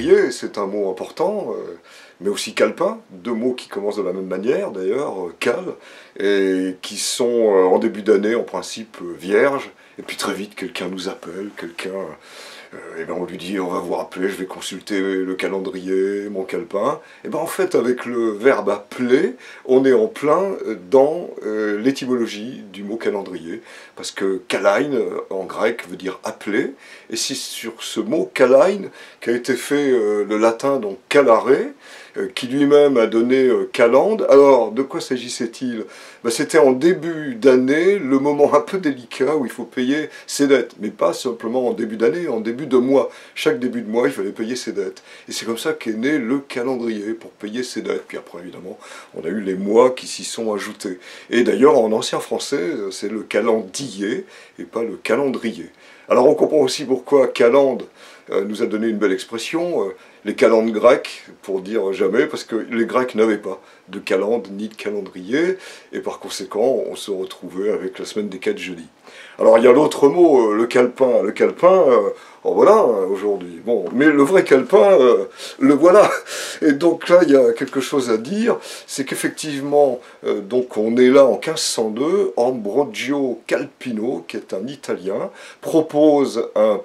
calendrier, c'est un mot important, mais aussi calepin, deux mots qui commencent de la même manière d'ailleurs, cal, et qui sont en début d'année en principe vierges, et puis très vite quelqu'un nous appelle, et ben on lui dit on va vous rappeler, je vais consulter le calendrier, mon calepin. Et ben en fait avec le verbe appeler, on est en plein dans l'étymologie du mot calendrier, parce que kalein en grec veut dire appeler, et c'est sur ce mot kalein qu'a été fait le latin donc calare, qui lui-même a donné calende. Alors, de quoi s'agissait-il? Ben, c'était en début d'année, le moment un peu délicat où il faut payer ses dettes. Mais pas simplement en début d'année, en début de mois. Chaque début de mois, il fallait payer ses dettes. Et c'est comme ça qu'est né le calendrier, pour payer ses dettes. Puis après, évidemment, on a eu les mois qui s'y sont ajoutés. Et d'ailleurs, en ancien français, c'est le calendier et pas le calendrier. Alors on comprend aussi pourquoi calende nous a donné une belle expression, les calendes grecques, pour dire jamais, parce que les Grecs n'avaient pas de calende ni de calendrier, et par conséquent, on se retrouvait avec la semaine des 4 jeudis. Alors il y a l'autre mot, le calepin. Le calepin, en voilà aujourd'hui. Bon, mais le vrai calepin, le voilà. Et donc là, il y a quelque chose à dire, c'est qu'effectivement, donc on est là en 1502, Ambrogio Calpino, qui est un Italien, propose un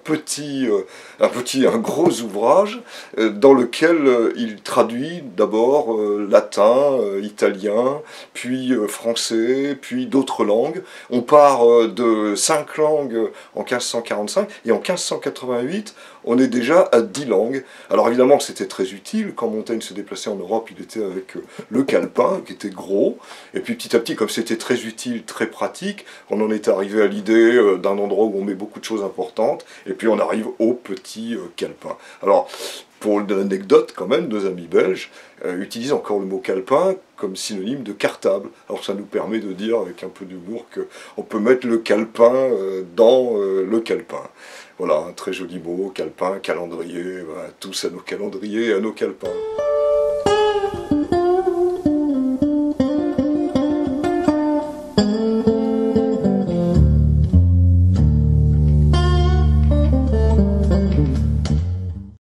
gros ouvrage dans lequel il traduit d'abord latin, italien, puis français, puis d'autres langues. On part de 5 langues en 1545, et en 1588, on est déjà à 10 langues. Alors évidemment, c'était très utile. Quand Montaigne se déplaçait en Europe, il était avec le calepin, qui était gros. Et puis petit à petit, comme c'était très utile, très pratique, on en est arrivé à l'idée d'un endroit où on met beaucoup de choses importantes. Et puis on arrive au petit calepin. Alors, pour l'anecdote, quand même, deux amis belges utilisent encore le mot calepin comme synonyme de cartable. Alors ça nous permet de dire avec un peu d'humour qu'on peut mettre le calepin dans le calepin. Voilà, un très joli mot, calepin, calendrier, voilà, tous à nos calendriers, à nos calepins.